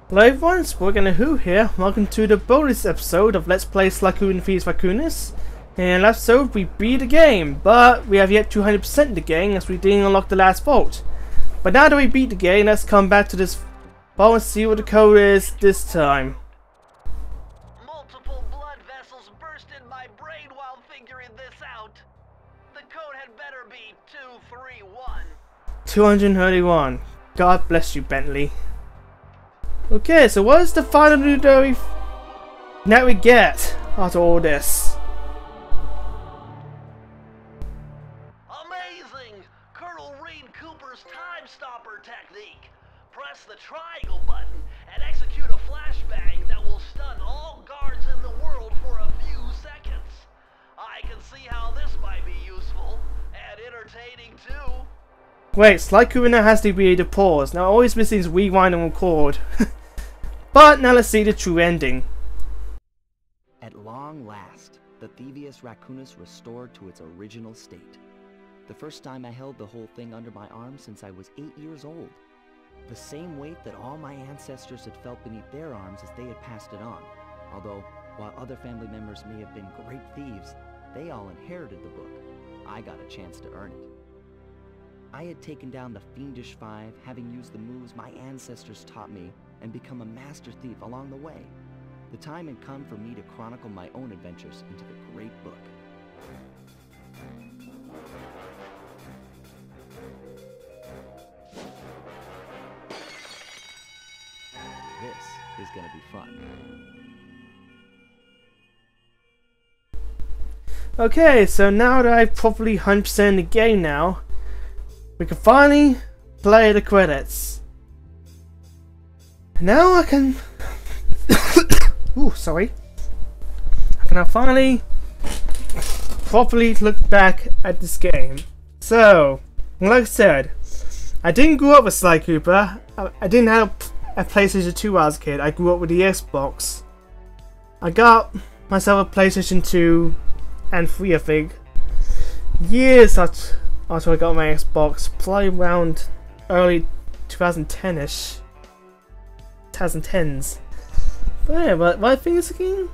Hello everyone, it's Spoken Who here. Welcome to the bonus episode of Let's Play Sly Cooper and Thievius Raccoonus. In last episode we beat the game, but we have yet to 100% the game as we didn't unlock the last vault. But now that we beat the game, let's come back to this vault and see what the code is this time. Multiple blood vessels burst in my brain while figuring this out. The code had better be 231. 231. God bless you, Bentley. Okay, so what is the final new that we get after all this? Amazing! Colonel Reed Cooper's time stopper technique. Press the triangle button and execute a flashbang that will stun all guards in the world for a few seconds. I can see how this might be useful and entertaining too. Wait, Sly Cooper now has to be able to pause. Now always missing is rewind and record. But now let's see the true ending. At long last, the Thievius Raccoonus restored to its original state. The first time I held the whole thing under my arm since I was 8 years old. The same weight that all my ancestors had felt beneath their arms as they had passed it on. Although, while other family members may have been great thieves, they all inherited the book. I got a chance to earn it. I had taken down the Fiendish Five, having used the moves my ancestors taught me, and become a master thief along the way. The time had come for me to chronicle my own adventures into the great book. This is gonna be fun. Okay, so now that I've properly 100% the game now, we can finally play the credits. Now I can ooh, sorry. I can now finally properly look back at this game. So, like I said, I didn't grow up with Sly Cooper. I didn't have a PlayStation 2 when I was a kid. I grew up with the Xbox. I got myself a PlayStation 2 and 3, I think. Years after I got my Xbox, probably around early 2010-ish. 2010s. But yeah, but I think this game,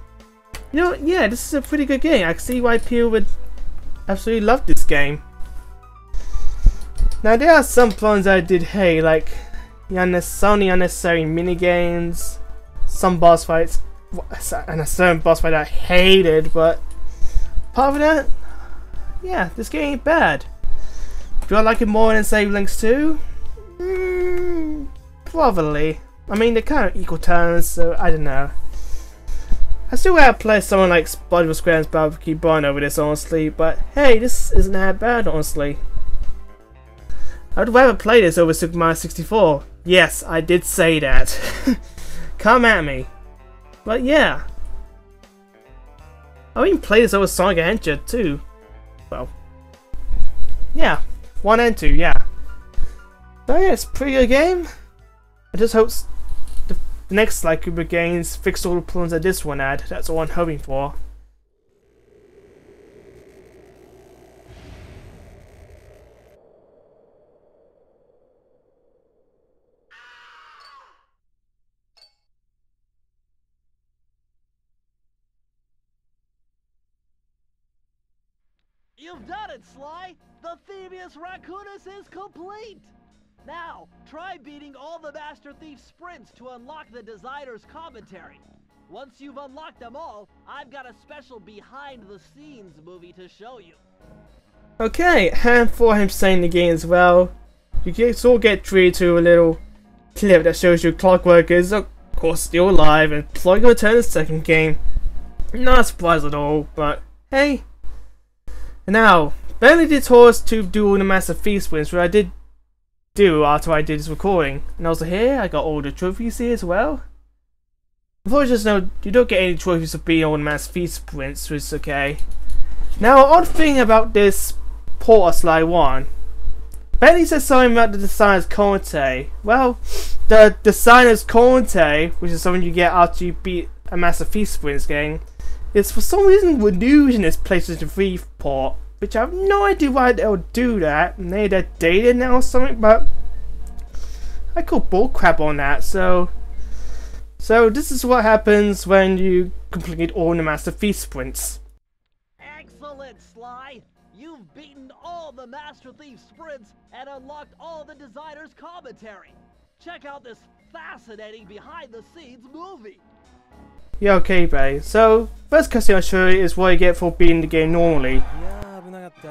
you know, yeah, this is a pretty good game. I can see why people would absolutely love this game. Now there are some problems I did hate, like some unnecessary mini games, some boss fights, and a certain boss fight I hated. But apart from that, yeah, this game ain't bad. Do I like it more than say Links 2? Probably. I mean, they're kind of equal terms, so I don't know. I still gotta play someone like SpongeBob SquarePants Barbecue Barn over this, honestly, but hey, this isn't that bad, honestly. I'd rather play this over Super Mario 64. Yes, I did say that. Come at me. But yeah. I even played this over Sonic Adventure too. Well, yeah. 1 and 2, yeah. So yeah, it's a pretty good game. I just hope the next Sly Cooper games fix all the problems that this one had. That's all I'm hoping for. You've done it, Sly! The Thievius Raccoonus is complete! Now, try beating all the Master Thief sprints to unlock the designer's commentary. Once you've unlocked them all, I've got a special behind-the-scenes movie to show you. Okay, and for him saying the game as well, you can sort of get treated to a little clip that shows you Clockwork is, of course, still alive and probably going to return the second game. Not surprised at all, but hey. Now, Bentley did told us to do all the Master Thief sprints, which I did do after I did this recording. And also here, I got all the trophies here as well. Unfortunately, just know you don't get any trophies for being on the Master Thief sprints, which is okay. Now, odd thing about this port of Sly 1. Bentley said something about the designer's commentary. Well, the designer's commentary, which is something you get after you beat a Master Thief sprints game, is for some reason renewed in this PlayStation 3 port, which I have no idea why they'll do that. Maybe they're dated now or something, but I call bullcrap on that, so So this is what happens when you complete all the Master Thief sprints. Excellent, Sly! You've beaten all the Master Thief sprints and unlocked all the designer's commentary. Check out this fascinating behind-the-scenes movie. Yeah, okay, Bay. So, first cutscene I'll show you is what you get for beating the game normally. いやー危なかった。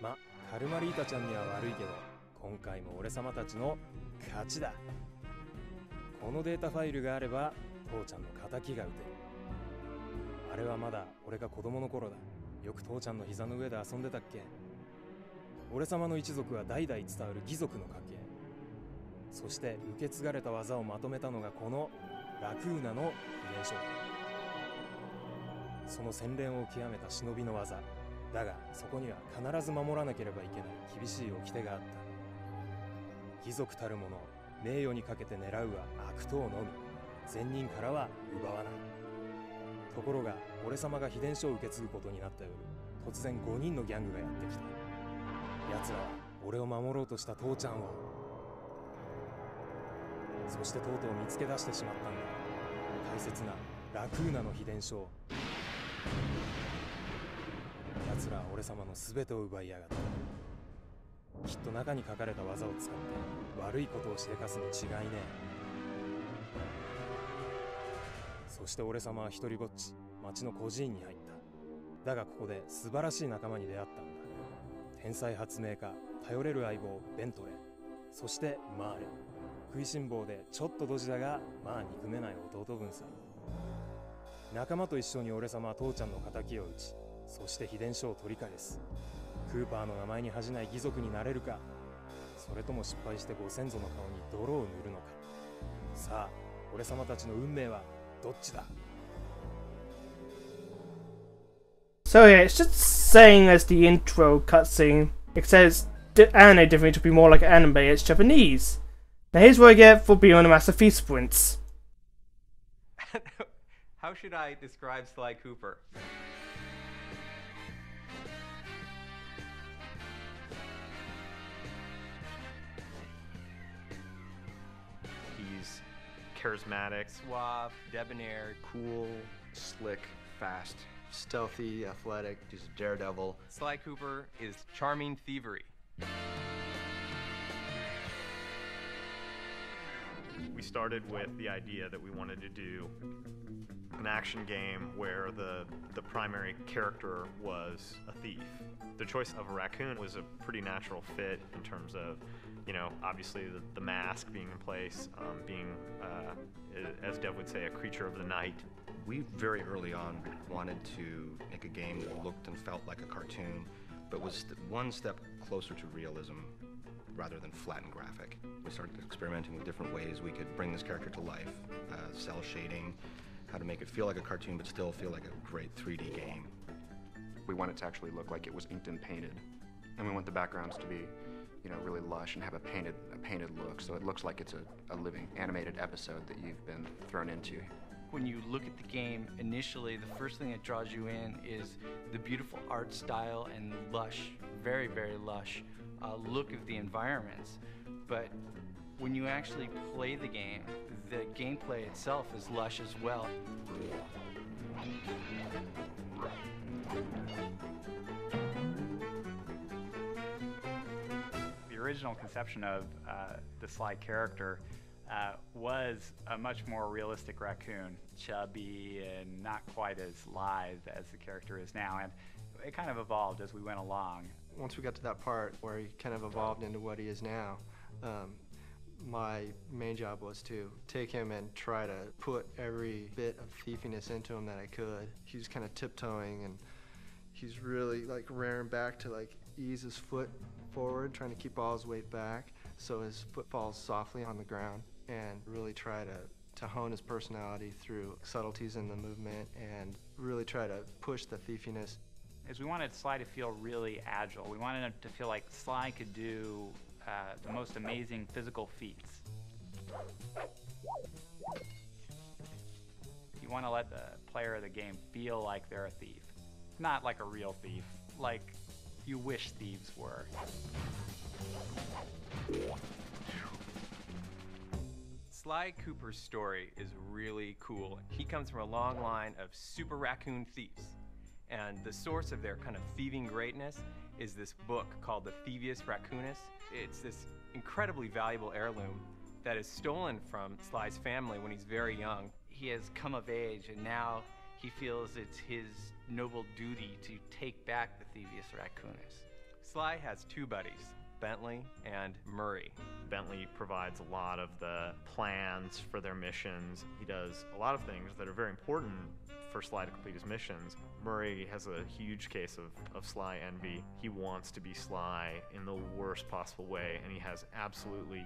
ま、カルマリータちゃんには悪いけど、今回も俺様たちの勝ちだ。このデータファイルがあれば、父ちゃんの敵が撃てる。あれはまだ俺が子供の頃だ。よく父ちゃんの膝の上で遊んでたっけ。俺様の一族は代々伝わる義族の家系。そして受け継がれた技をまとめたのがこのラクーナの秘伝書。その洗練を極めた忍びの技だが、そこには必ず守らなければいけない厳しい掟があった。義族たる者、名誉にかけて狙うは悪党のみ、善人からは奪わない。ところが俺様が秘伝書を受け継ぐことになった夜、突然5人のギャングがやってきた。奴らは俺を守ろうとした父ちゃんを、そしてとうとう見つけ出してしまったんだ。大切なラクーナの秘伝書を。奴らは俺様の全てを奪いやがった。きっと中に書かれた技を使って悪いことをしでかすに違いねえ。そして俺様は一人ぼっち町の孤児院に入った。だがここで素晴らしい仲間に出会ったんだ。天才発明家、頼れる相棒ベントレー、そしてマーレ。食いしん坊でちょっとドジだがまあ憎めない弟分さ。仲間と一緒に俺様は父ちゃんの敵を討ち、そして秘伝書を取り返す。クーパーの名前に恥じない義族になれるか、それとも失敗してご先祖の顔に泥を塗るのか。さあ俺様たちの運命はどっちだ。 So yeah, it's just saying as the intro cutscene, except the anime differently to be more like anime, it's Japanese. Now here's what I get for being on the Master Thief sprints. How should I describe Sly Cooper? He's charismatic, Suave, debonair, Cool, slick, fast, stealthy, athletic, he's a daredevil. Sly Cooper is charming thievery. We started with the idea that we wanted to do an action game where the primary character was a thief. The choice of a raccoon was a pretty natural fit in terms of, you know, obviously the mask being in place, being, as Dev would say, a creature of the night. We very early on wanted to make a game that looked and felt like a cartoon, but was one step closer to realism rather than flat and graphic. We started experimenting with different ways we could bring this character to life, cell shading, how to make it feel like a cartoon but still feel like a great 3D game. We want it to actually look like it was inked and painted, and we want the backgrounds to be, you know, really lush and have a painted look, so it looks like it's a living animated episode that you've been thrown into. When you look at the game, initially the first thing that draws you in is the beautiful art style and lush, very, very lush look of the environments. But when you actually play the gameplay itself is lush as well. The original conception of the Sly character was a much more realistic raccoon, chubby and not quite as lithe as the character is now, and it kind of evolved as we went along. Once we got to that part where he kind of evolved into what he is now, my main job was to take him and try to put every bit of thiefiness into him that I could. He was kind of tiptoeing, and he's really like rearing back to like ease his foot forward, trying to keep all his weight back so his foot falls softly on the ground, and really try to hone his personality through subtleties in the movement and really try to push the thiefiness. Is we wanted Sly to feel really agile. We wanted him to feel like Sly could do the most amazing physical feats. You want to let the player of the game feel like they're a thief. Not like a real thief, like you wish thieves were. Sly Cooper's story is really cool. He comes from a long line of super raccoon thieves. And the source of their kind of thieving greatness is this book called the Thievius Raccoonus. It's this incredibly valuable heirloom that is stolen from Sly's family when he's very young. He has come of age, and now he feels it's his noble duty to take back the Thievius Raccoonus. Sly has two buddies, Bentley and Murray. Bentley provides a lot of the plans for their missions. He does a lot of things that are very important for Sly to complete his missions. Murray has a huge case of Sly envy. He wants to be Sly in the worst possible way, and he has absolutely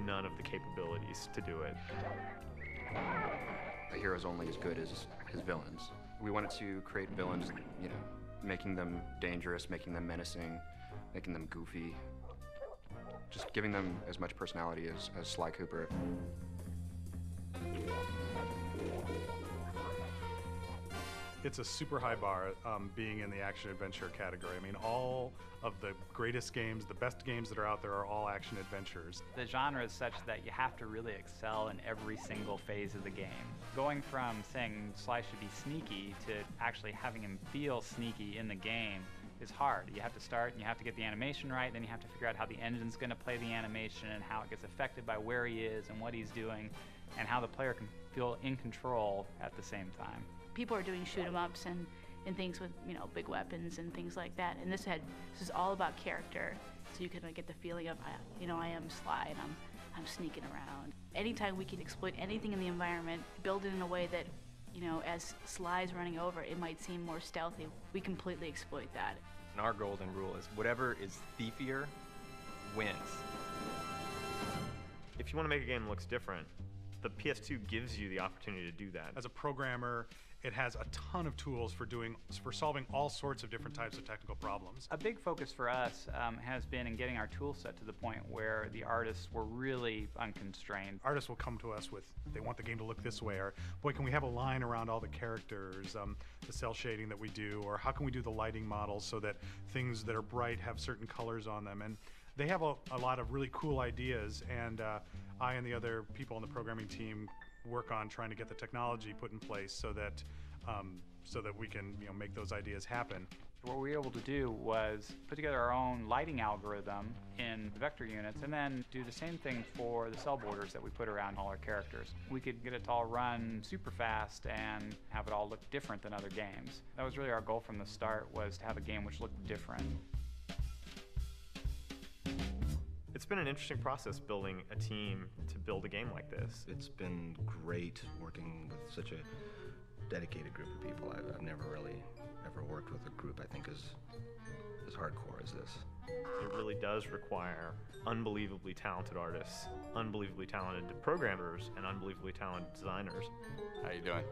none of the capabilities to do it. A hero's only as good as his villains. We wanted to create villains, you know, making them dangerous, making them menacing, making them goofy, just giving them as much personality as Sly Cooper. It's a super high bar being in the action-adventure category. I mean, all of the greatest games, the best games that are out there are all action-adventures. The genre is such that you have to really excel in every single phase of the game. Going from saying Sly should be sneaky to actually having him feel sneaky in the game is hard. You have to start and you have to get the animation right, then you have to figure out how the engine's going to play the animation and how it gets affected by where he is and what he's doing and how the player can feel in control at the same time. People are doing shoot-'em-ups and things with, you know, big weapons and things like that. And this is all about character, so you can get the feeling of, you know, I am Sly and I'm sneaking around. Anytime we can exploit anything in the environment, build it in a way that, you know, as Sly's running over, it might seem more stealthy. We completely exploit that. And our golden rule is whatever is thiefier wins. If you want to make a game that looks different, the PS2 gives you the opportunity to do that. As a programmer, it has a ton of tools for solving all sorts of different types of technical problems. A big focus for us has been in getting our tool set to the point where the artists were really unconstrained. Artists will come to us with, they want the game to look this way, or boy, can we have a line around all the characters, the cell shading that we do, or how can we do the lighting models so that things that are bright have certain colors on them. And they have a lot of really cool ideas, and I and the other people on the programming team work on trying to get the technology put in place so that we can, you know, make those ideas happen. What we were able to do was put together our own lighting algorithm in vector units and then do the same thing for the cell borders that we put around all our characters. We could get it to all run super fast and have it all look different than other games. That was really our goal from the start, was to have a game which looked different. It's been an interesting process building a team to build a game like this. It's been great working with such a dedicated group of people. I've never really ever worked with a group I think as hardcore as this. It really does require unbelievably talented artists, unbelievably talented programmers, and unbelievably talented designers. How you doing?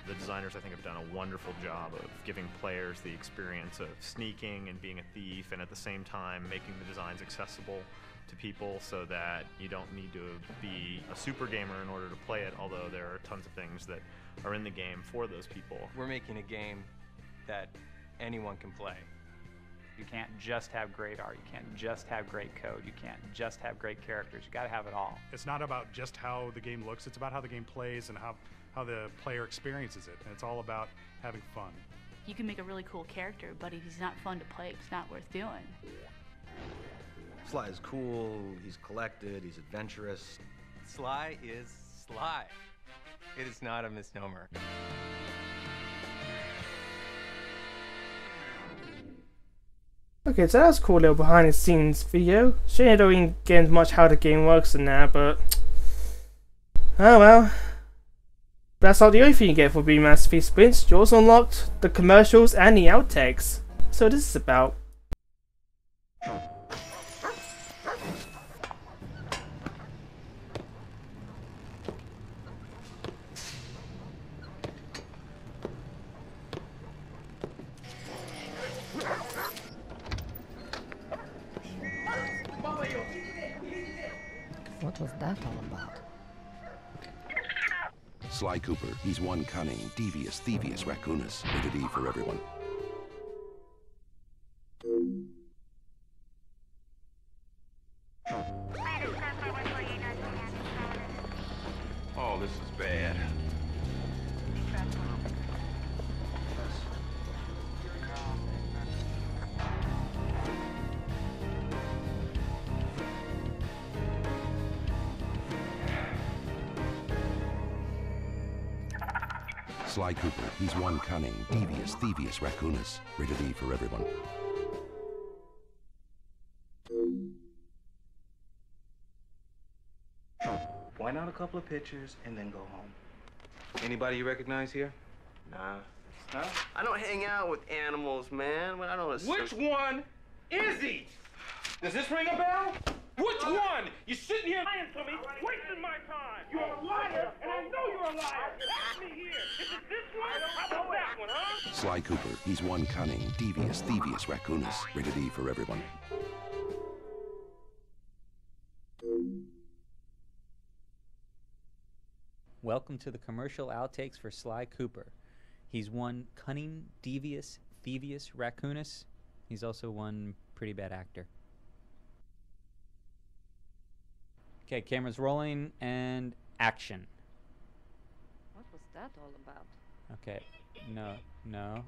The designers, I think, have done a wonderful job of giving players the experience of sneaking and being a thief, and at the same time making the designs accessible to people so that you don't need to be a super gamer in order to play it, although there are tons of things that are in the game for those people. We're making a game that anyone can play. You can't just have great art, you can't just have great code, you can't just have great characters, you gotta have it all. It's not about just how the game looks, it's about how the game plays and how the player experiences it, and it's all about having fun. You can make a really cool character, but if he's not fun to play, it's not worth doing. Sly is cool, he's collected, he's adventurous. Sly is Sly. It is not a misnomer. Okay, so that was a cool little behind the scenes video. Sure, you don't get much how the game works and that, but oh well. That's not the only thing you get for being Masterpiece Sprints. You also unlocked the commercials and the outtakes. So this is about. What was that all about? Sly Cooper, he's one cunning, devious, Thievius Raccoonus. Rated E for everyone. Sly Cooper, he's one cunning, devious, Thievius Raccoonus. Rated E for everyone. Point out a couple of pictures and then go home. Anybody you recognize here? Nah. No? I don't hang out with animals, man. I don't. Which one is he? Does this ring a bell? Which one? You're sitting here lying to me, wasting my time. You're a liar, and I know you're a liar. Ask me here. Is it this one? How about that one, huh? Sly Cooper, he's one cunning, devious, Thievius Raccoonus. Rated E for everyone. Welcome to the commercial outtakes for Sly Cooper. He's one cunning, devious, Thievius Raccoonus. He's also one pretty bad actor. Okay, camera's rolling and action. What was that all about? Okay, no.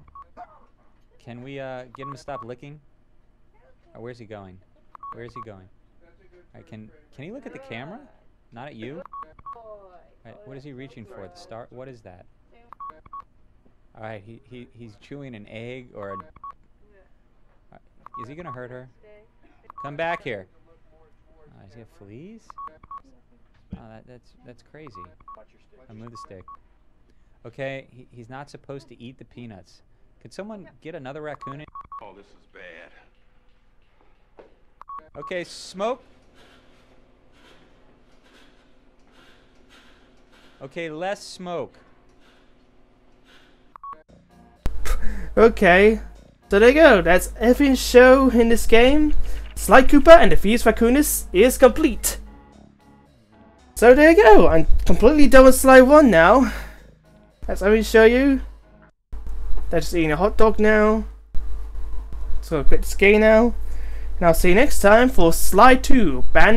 Can we get him to stop licking? Or where's he going? Where's he going? Alright, can he look at the camera? Not at you? Alright, what is he reaching for? The star? What is that? Alright, he's chewing an egg or a... Is he gonna hurt her? Come back here. Does he have fleas? Oh, that's crazy. I'll move the stick. Okay, he's not supposed to eat the peanuts. Could someone get another raccoon in? Oh, this is bad. Okay, smoke. Okay, less smoke. Okay, so there you go. That's every show in this game. Sly Cooper and the Thievius Raccoonus is complete. So there you go. I'm completely done with Sly 1 now. Let's let me show you. They're just eating a hot dog now. So I'll quit this game now. And I'll see you next time for Sly 2 Band.